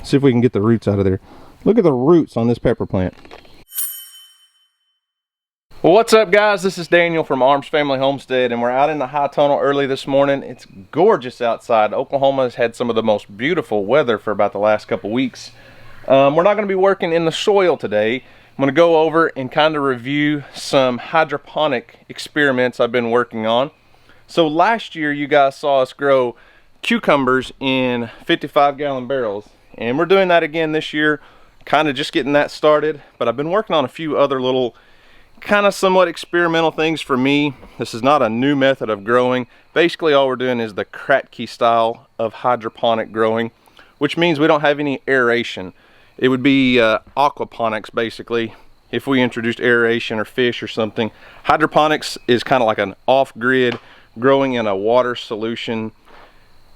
See if we can get the roots out of there. Look at the roots on this pepper plant. Well, what's up guys? This is Daniel from Arms Family Homestead, and we're out in the high tunnel early this morning. It's gorgeous outside. Oklahoma has had some of the most beautiful weather for about the last couple weeks. We're not going to be working in the soil today. I'm going to go over and kind of review some hydroponic experiments I've been working on. So last year you guys saw us grow cucumbers in 55-gallon barrels, and we're doing that again this year, kind of just getting that started. But I've been working on a few other little kind of somewhat experimental things for me. This is not a new method of growing. Basically all we're doing is the Kratky style of hydroponic growing, which means we don't have any aeration. It would be aquaponics basically if we introduced aeration or fish or something. Hydroponics is kind of like an off-grid growing in a water solution.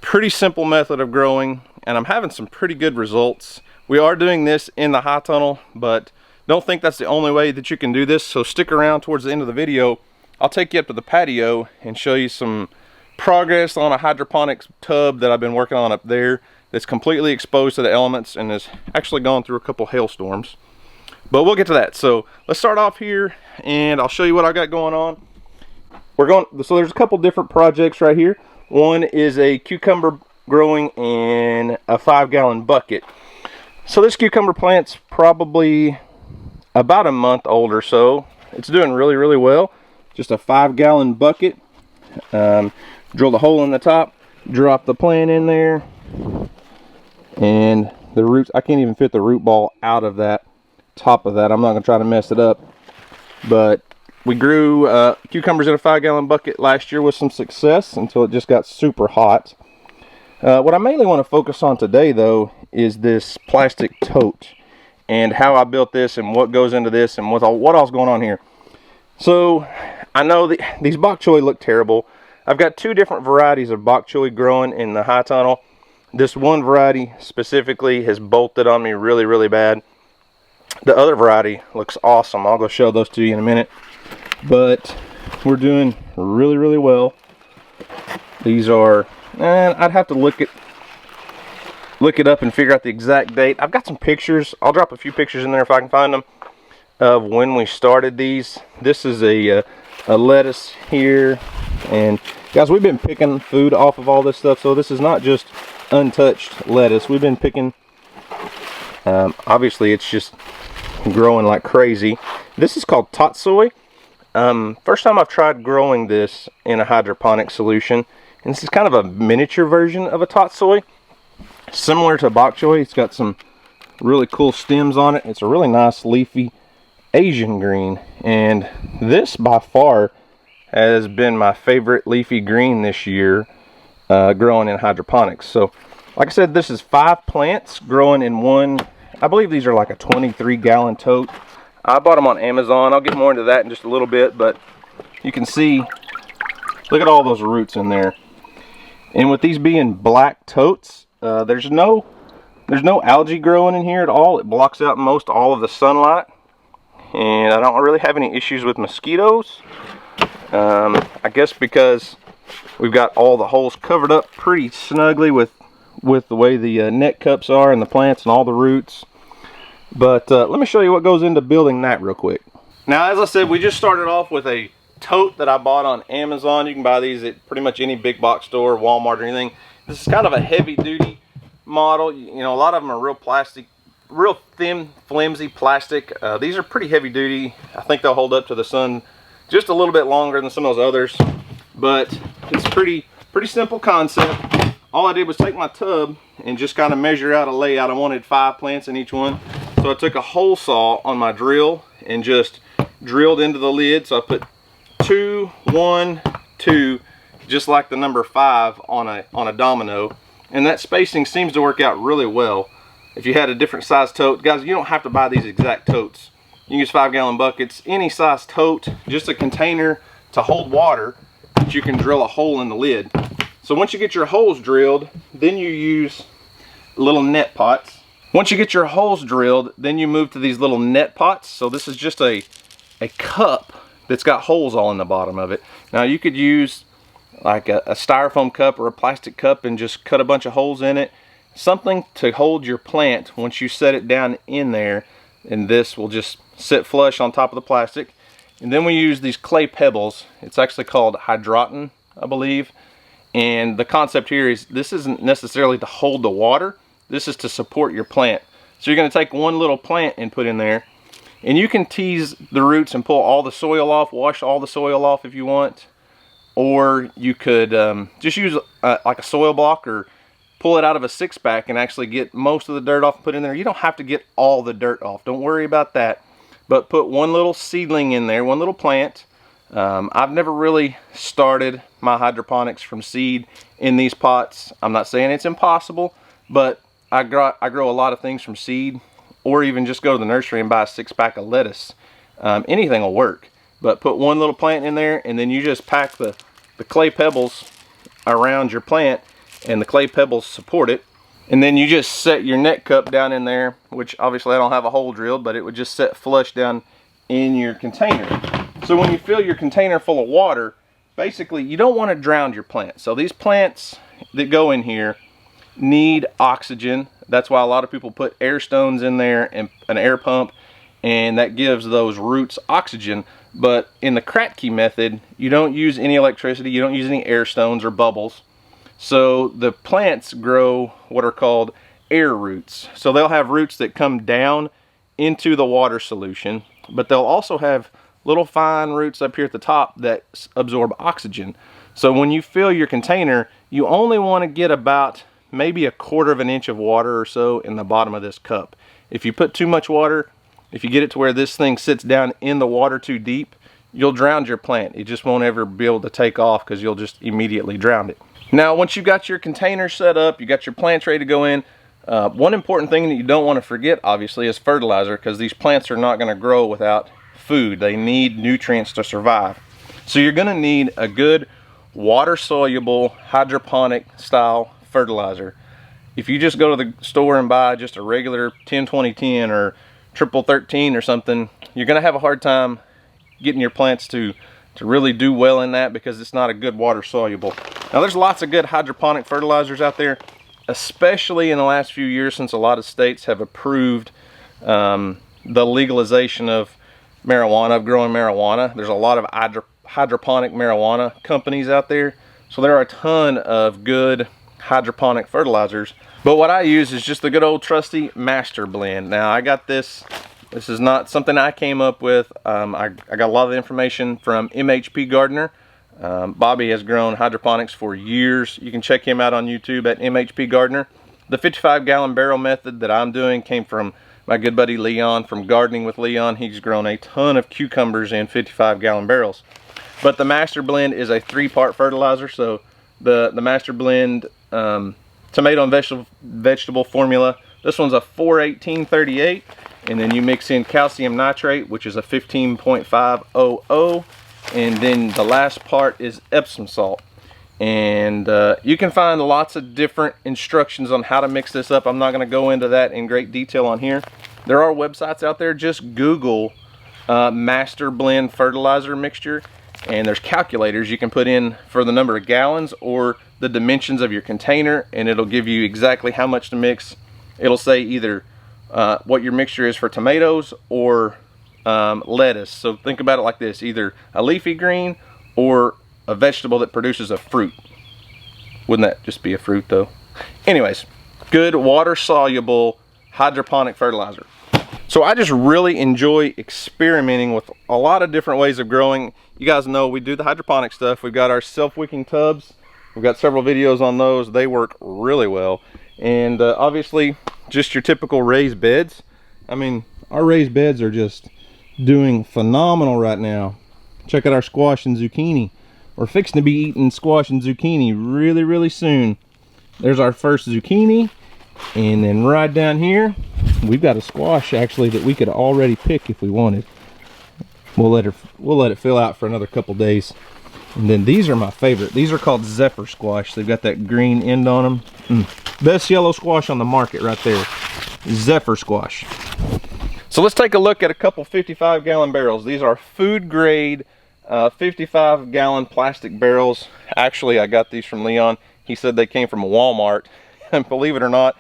Pretty simple method of growing, and I'm having some pretty good results. We are doing this in the high tunnel, but don't think that's the only way that you can do this, so stick around towards the end of the video. I'll take you up to the patio and show you some progress on a hydroponics tub that I've been working on up there that's completely exposed to the elements and has actually gone through a couple hailstorms. But we'll get to that. So let's start off here and I'll show you what I got going on. So there's a couple different projects right here. One is a cucumber growing in a 5-gallon bucket. So this cucumber plant's probably about a month old or so. It's doing really well. Just a 5-gallon bucket. Drilled a hole in the top, drop the plant in there, and the roots, I can't even fit the root ball out of that top of that. I'm not gonna try to mess it up, but we grew cucumbers in a 5-gallon bucket last year with some success until it just got super hot. What I mainly want to focus on today though is this plastic tote and how I built this and what goes into this and what all's going on here. So I know that these Bok Choy look terrible. I've got two different varieties of Bok Choy growing in the high tunnel. This one variety specifically has bolted on me really bad. The other variety looks awesome. I'll go show those to you in a minute. But we're doing really well. These are, I'd have to look it up and figure out the exact date. I've got some pictures. I'll drop a few pictures in there if I can find them of when we started these. This is a lettuce here, and guys, we've been picking food off of all this stuff, so this is not just untouched lettuce. We've been picking, obviously it's just growing like crazy. This is called tatsoi. First time I've tried growing this in a hydroponic solution, and this is kind of a miniature version of a tatsoi. Similar to Bok Choy, it's got some really cool stems on it. It's a really nice leafy Asian green, and this by far has been my favorite leafy green this year growing in hydroponics. So like I said, this is 5 plants growing in one. I believe these are like a 23-gallon tote. I bought them on Amazon. I'll get more into that in just a little bit, but you can see, look at all those roots in there. And with these being black totes, there's no algae growing in here at all. It blocks out most all of the sunlight, and I don't really have any issues with mosquitoes. I guess because we've got all the holes covered up pretty snugly with the way the net cups are and the plants and all the roots. But let me show you what goes into building that real quick. Now, as I said, we just started off with a tote that I bought on Amazon. You can buy these at pretty much any big box store, Walmart or anything. This is kind of a heavy duty model. You know, a lot of them are real plastic, real thin, flimsy plastic. These are pretty heavy duty. I think they'll hold up to the sun just a little bit longer than some of those others, but it's pretty simple concept. All I did was take my tub and just kind of measure out a layout. I wanted 5 plants in each one, so I took a hole saw on my drill and just drilled into the lid. So I put 2, 1, 2, just like the number 5 on a domino, and that spacing seems to work out really well. If you had a different size tote, guys, you don't have to buy these exact totes. You can use 5-gallon buckets, any size tote, just a container to hold water that you can drill a hole in the lid. So once you get your holes drilled, then you use little net pots. Once you get your holes drilled, then you move to these little net pots. So this is just a cup that's got holes all in the bottom of it. Now you could use like a styrofoam cup or a plastic cup and just cut a bunch of holes in it. something to hold your plant once you set it down in there, and this will just sit flush on top of the plastic. And then we use these clay pebbles. It's actually called Hydroton, I believe. And the concept here is this isn't necessarily to hold the water. This is to support your plant. So you're going to take one little plant and put in there. And you can tease the roots and pull all the soil off, wash all the soil off if you want. Or you could just use like a soil block, or pull it out of a 6-pack and actually get most of the dirt off and put in there. You don't have to get all the dirt off. Don't worry about that. But put one little seedling in there, one little plant. I've never really started my hydroponics from seed in these pots. I'm not saying it's impossible, but I grow a lot of things from seed, or even just go to the nursery and buy a 6-pack of lettuce. Anything will work. But put one little plant in there, and then you just pack the clay pebbles around your plant, and the clay pebbles support it. And then you just set your net cup down in there, which obviously I don't have a hole drilled, but it would just set flush down in your container. So when you fill your container full of water, basically you don't want to drown your plant. So these plants that go in here need oxygen. That's why a lot of people put air stones in there and an air pump, and that gives those roots oxygen. But in the Kratky method, you don't use any electricity, you don't use any air stones or bubbles. So the plants grow what are called air roots. So they'll have roots that come down into the water solution, but they'll also have little fine roots up here at the top that absorb oxygen. So when you fill your container, you only want to get about maybe 1/4 of an inch of water or so in the bottom of this cup. If you put too much water, if you get it to where this thing sits down in the water too deep, you'll drown your plant. It just won't ever be able to take off because you'll just immediately drown it. Now, once you've got your container set up, you got your plants ready to go in, one important thing that you don't want to forget, obviously, is fertilizer, because these plants are not going to grow without food. They need nutrients to survive. So you're going to need a good water-soluble hydroponic style fertilizer. If you just go to the store and buy just a regular 10-20-10 or triple 13 or something, you're going to have a hard time getting your plants to really do well in that, because it's not a good water soluble. Now, there's lots of good hydroponic fertilizers out there, especially in the last few years, since a lot of states have approved the legalization of marijuana, of growing marijuana. There's a lot of hydroponic marijuana companies out there, so there are a ton of good hydroponic fertilizers. But what I use is just the good old trusty master blend. Now, I got this is not something I came up with. I got a lot of the information from MHP Gardener. Bobby has grown hydroponics for years. You can check him out on YouTube at MHP Gardener. The 55-gallon barrel method that I'm doing came from my good buddy Leon from Gardening with Leon. He's grown a ton of cucumbers in 55-gallon barrels. But the master blend is a 3-part fertilizer. So the master blend tomato and vegetable formula, this one's a 4-18-38, and then you mix in calcium nitrate, which is a 15.500, and then the last part is Epsom salt. And you can find lots of different instructions on how to mix this up. I'm not going to go into that in great detail on here. There are websites out there. Just Google master blend fertilizer mixture, and there's calculators you can put in for the number of gallons or the dimensions of your container, and it'll give you exactly how much to mix. It'll say either what your mixture is for tomatoes or lettuce. So think about it like this: either a leafy green or a vegetable that produces a fruit. Wouldn't that just be a fruit though? Anyways, good water soluble hydroponic fertilizer. So I just really enjoy experimenting with a lot of different ways of growing. You guys know we do the hydroponic stuff. We've got our self-wicking tubs. We've got several videos on those. They work really well. And obviously just your typical raised beds. I mean, our raised beds are just doing phenomenal right now. Check out our squash and zucchini. We're fixing to be eating squash and zucchini really, really soon. There's our first zucchini. And then right down here, we've got a squash actually that we could already pick if we wanted. We'll let it fill out for another couple days. And then these are my favorite. These are called Zephyr Squash. They've got that green end on them. Best yellow squash on the market right there. Zephyr Squash. So let's take a look at a couple 55-gallon barrels. These are food grade 55-gallon plastic barrels. Actually, I got these from Leon. He said they came from Walmart. And believe it or not,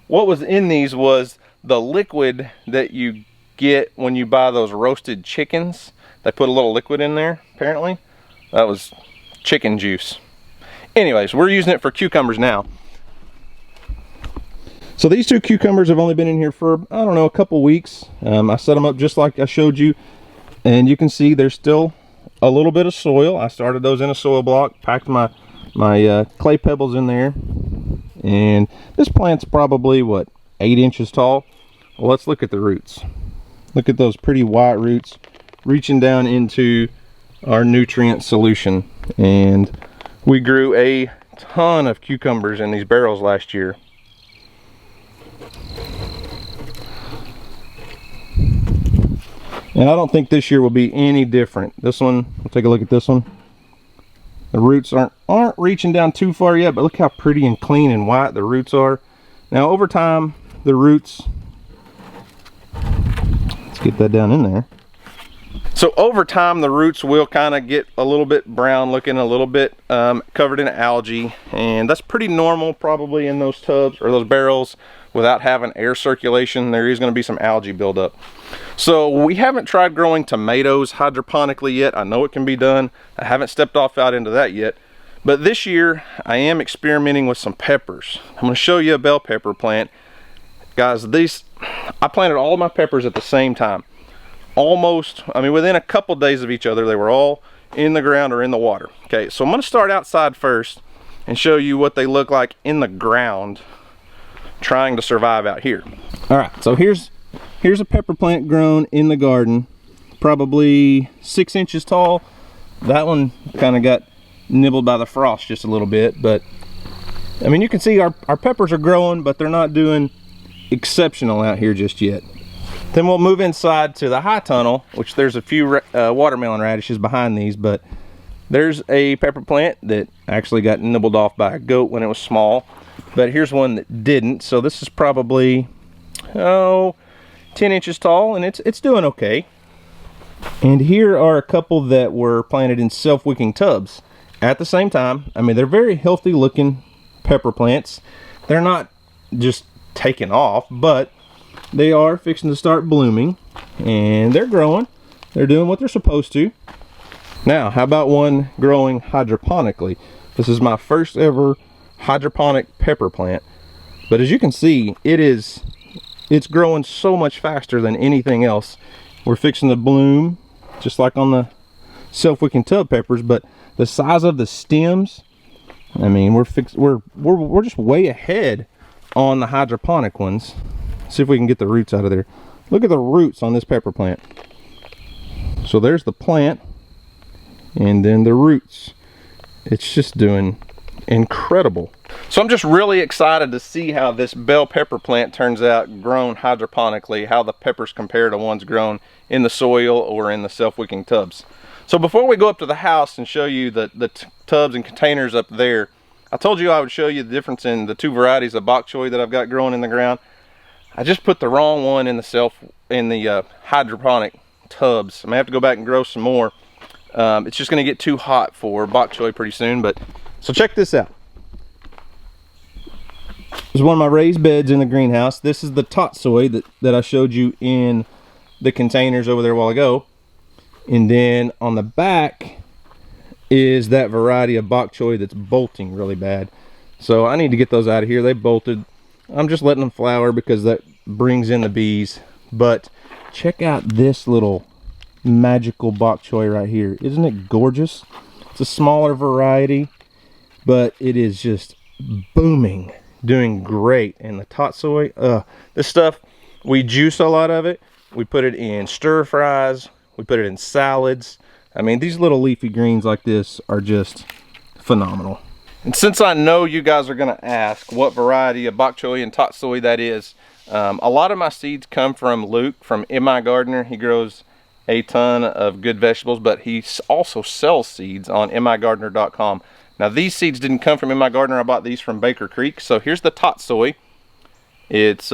what was in these was the liquid that you get when you buy those roasted chickens. They put a little liquid in there, apparently. That was chicken juice. Anyways, we're using it for cucumbers now. So these 2 cucumbers have only been in here for, I don't know, a couple weeks. I set them up just like I showed you, and you can see there's still a little bit of soil. I started those in a soil block, packed my clay pebbles in there, and this plant's probably, what, 8 inches tall? Well, let's look at the roots. Look at those pretty white roots reaching down into our nutrient solution. And we grew a ton of cucumbers in these barrels last year. And I don't think this year will be any different. This one, we'll take a look at this one. The roots aren't reaching down too far yet, but look how pretty and clean and white the roots are. Now over time, the roots, let's get that down in there. So over time, the roots will kind of get a little bit brown looking, a little bit covered in algae, and that's pretty normal probably in those tubs or those barrels. Without having air circulation, there is going to be some algae buildup. So we haven't tried growing tomatoes hydroponically yet. I know it can be done. I haven't stepped off out into that yet. But this year, I am experimenting with some peppers. I'm going to show you a bell pepper plant. Guys, I planted all my peppers at the same time. Almost, I mean, within a couple days of each other, they were all in the ground or in the water. Okay, so I'm going to start outside first and show you what they look like in the ground, trying to survive out here. All right, so here's a pepper plant grown in the garden, probably 6 inches tall. That one kind of got nibbled by the frost just a little bit, but I mean, you can see our peppers are growing, but they're not doing exceptional out here just yet. Then we'll move inside to the high tunnel, which there's a few watermelon radishes behind these, but there's a pepper plant that actually got nibbled off by a goat when it was small, but here's one that didn't. So this is probably 10 inches tall, and it's doing okay. And here are a couple that were planted in self-wicking tubs at the same time. I mean, they're very healthy looking pepper plants. They're not just taking off, but they are fixing to start blooming, and they're growing. They're doing what they're supposed to. Now, how about one growing hydroponically? This is my first ever hydroponic pepper plant, but as you can see, it's growing so much faster than anything else. We're fixing to bloom just like on the self-wicking tub peppers, but the size of the stems, I mean, we're just way ahead on the hydroponic ones. See if we can get the roots out of there. Look at the roots on this pepper plant. So there's the plant, and then the roots. It's just doing incredible. So I'm just really excited to see how this bell pepper plant turns out grown hydroponically, how the peppers compare to ones grown in the soil or in the self-wicking tubs. So before we go up to the house and show you the tubs and containers up there, I told you I would show you the difference in the 2 varieties of bok choy that I've got growing in the ground. I just put the wrong one in the hydroponic tubs. I may have to go back and grow some more. It's just going to get too hot for bok choy pretty soon. But so check this out. This is one of my raised beds in the greenhouse. This is the tatsoi that I showed you in the containers over there a while ago. And then on the back is that variety of bok choy that's bolting really bad. So I need to get those out of here. They bolted. I'm just letting them flower because that brings in the bees. But check out this little magical bok choy right here. Isn't it gorgeous? It's a smaller variety, but it is just booming, doing great. And the tatsoi, this stuff, we juice a lot of it. We put it in stir fries. We put it in salads. I mean, these little leafy greens like this are just phenomenal. And since I know you guys are going to ask what variety of bok choy and tatsoi that is, a lot of my seeds come from Luke from MI Gardener. He grows a ton of good vegetables, but he also sells seeds on migardener.com. Now, these seeds didn't come from MI Gardener. I bought these from Baker Creek. So here's the tatsoi. It's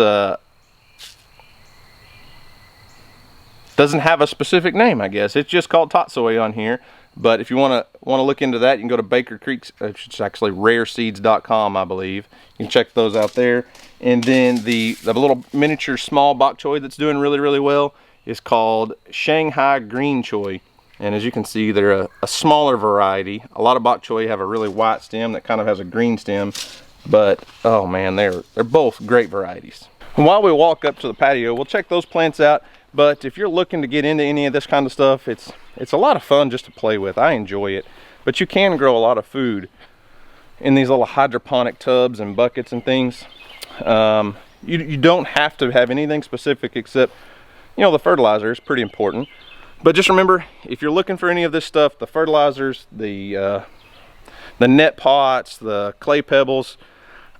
doesn't have a specific name, I guess. It's just called tatsoi on here. But if you want to look into that, you can go to Baker Creek's, it's actually rareseeds.com, I believe. You can check those out there. And then the little miniature small Bok Choy that's doing really, really well is called Shanghai Green Choy. And as you can see, they're a smaller variety. A lot of Bok Choy have a really white stem that kind of has a green stem. But, oh man, they're both great varieties. And while we walk up to the patio, we'll check those plants out. But if you're looking to get into any of this kind of stuff, it's a lot of fun just to play with. I enjoy it. But you can grow a lot of food in these little hydroponic tubs and buckets and things. You don't have to have anything specific except, you know, the fertilizer is pretty important. But just remember, if you're looking for any of this stuff, the fertilizers, the net pots, the clay pebbles,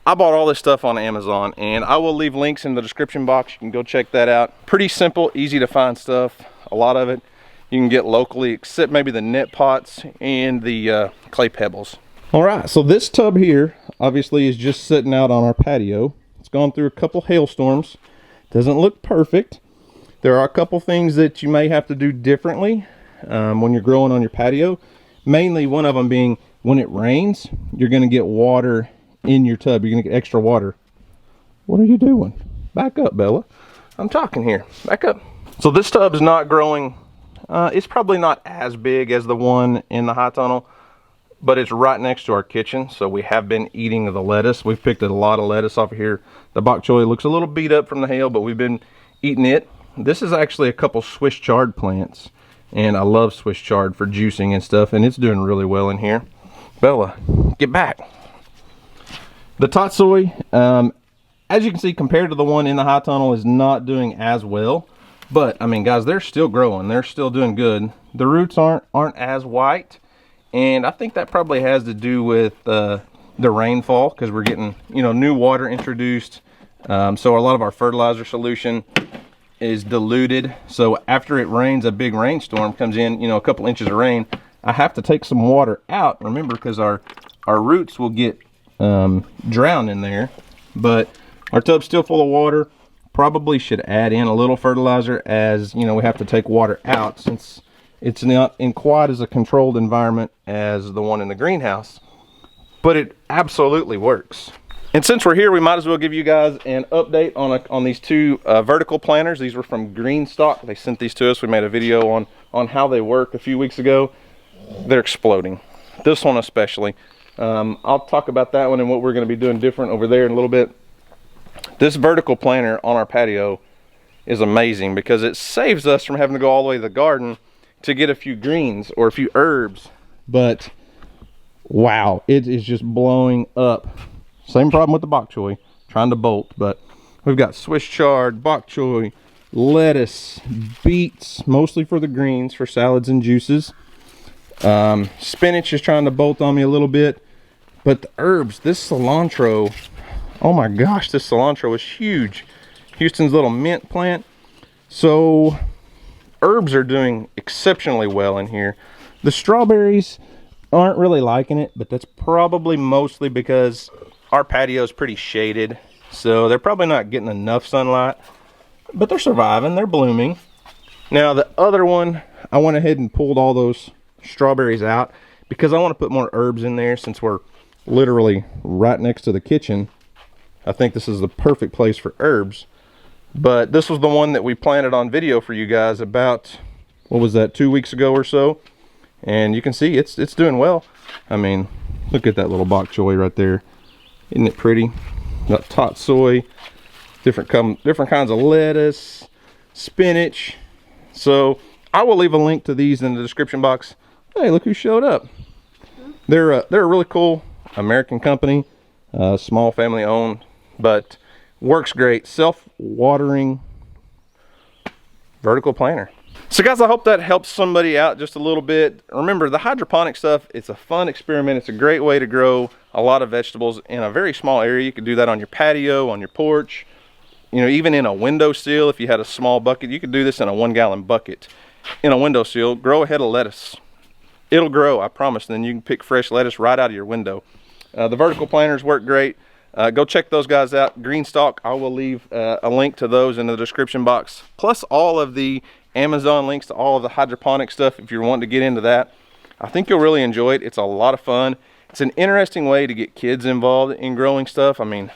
I bought all this stuff on Amazon, and I will leave links in the description box. You can go check that out. Pretty simple, easy to find stuff. A lot of it you can get locally, except maybe the net pots and the clay pebbles. All right, so this tub here obviously is just sitting out on our patio. It's gone through a couple hailstorms. Doesn't look perfect. There are a couple things that you may have to do differently when you're growing on your patio. Mainly one of them being when it rains, you're going to get water in your tub. You're going to get extra water. What are you doing? Back up, Bella. I'm talking here. Back up. So this tub's not growing. It's probably not as big as the one in the high tunnel, but it's right next to our kitchen. So we have been eating the lettuce. We've picked a lot of lettuce off of here. The bok choy looks a little beat up from the hail, but we've been eating it. This is actually a couple Swiss chard plants, and I love Swiss chard for juicing and stuff, and it's doing really well in here. Bella, get back. The tatsoi, as you can see, compared to the one in the high tunnel, is not doing as well. But I mean, guys, they're still growing. They're still doing good. The roots aren't as white, and I think that probably has to do with the rainfall, because we're getting, you know, new water introduced. So a lot of our fertilizer solution is diluted. So after it rains, a big rainstorm comes in, you know, a couple inches of rain, I have to take some water out. Remember, because our roots will get drowned in there. But our tub's still full of water. Probably should add in a little fertilizer, as you know, we have to take water out since it's not in quite as a controlled environment as the one in the greenhouse. But it absolutely works. And since we're here, we might as well give you guys an update on these two vertical planters. These were from Greenstock. They sent these to us. We made a video on how they work a few weeks ago. They're exploding. This one especially. I'll talk about that one and what we're going to be doing different over there in a little bit. This vertical planter on our patio is amazing because it saves us from having to go all the way to the garden to get a few greens or a few herbs. But wow, it is just blowing up. Same problem with the bok choy, trying to bolt, but we've got Swiss chard, bok choy, lettuce, beets, mostly for the greens, for salads and juices. Spinach is trying to bolt on me a little bit, but the herbs, this cilantro, oh my gosh, this cilantro is huge. Houston's little mint plant. So herbs are doing exceptionally well in here. The strawberries aren't really liking it, but that's probably mostly because our patio is pretty shaded, so they're probably not getting enough sunlight, but they're surviving, they're blooming. Now the other one, I went ahead and pulled all those strawberries out because I want to put more herbs in there. Since we're literally right next to the kitchen, I think this is the perfect place for herbs. But this was the one that we planted on video for you guys about, what was that, 2 weeks ago or so, and you can see it's doing well. I mean, look at that little bok choy right there. Isn't it pretty? Got tatsoi, different kinds of lettuce, spinach. So I will leave a link to these in the description box. Hey, look who showed up. They're a really cool American company, small family owned, but works great. Self-watering vertical planter. So guys, I hope that helps somebody out just a little bit. Remember, the hydroponic stuff, it's a fun experiment. It's a great way to grow a lot of vegetables in a very small area. You could do that on your patio, on your porch, you know, even in a windowsill. If you had a small bucket, you could do this in a 1-gallon bucket in a windowsill. Grow a head of lettuce. It'll grow, I promise. Then you can pick fresh lettuce right out of your window. The vertical planters work great. Go check those guys out. Greenstock, I will leave a link to those in the description box, plus all of the Amazon links to all of the hydroponic stuff if you're wanting to get into that. I think you'll really enjoy it. It's a lot of fun. It's an interesting way to get kids involved in growing stuff. I mean,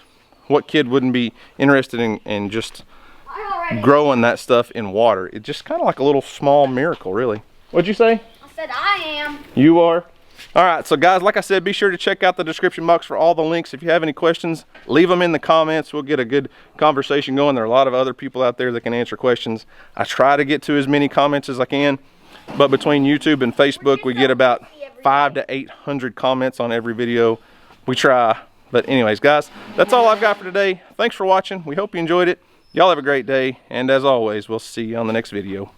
what kid wouldn't be interested in just growing that stuff in water? It's just kind of like a little small miracle, really. What'd you say? I said I am. You are? All right, so guys, like I said, be sure to check out the description box for all the links. If you have any questions, leave them in the comments. We'll get a good conversation going. There are a lot of other people out there that can answer questions. I try to get to as many comments as I can, but between YouTube and Facebook, we get about 500 to 800 comments on every video. We try. But anyways, guys, that's all I've got for today. Thanks for watching. We hope you enjoyed it. Y'all have a great day, and as always, we'll see you on the next video.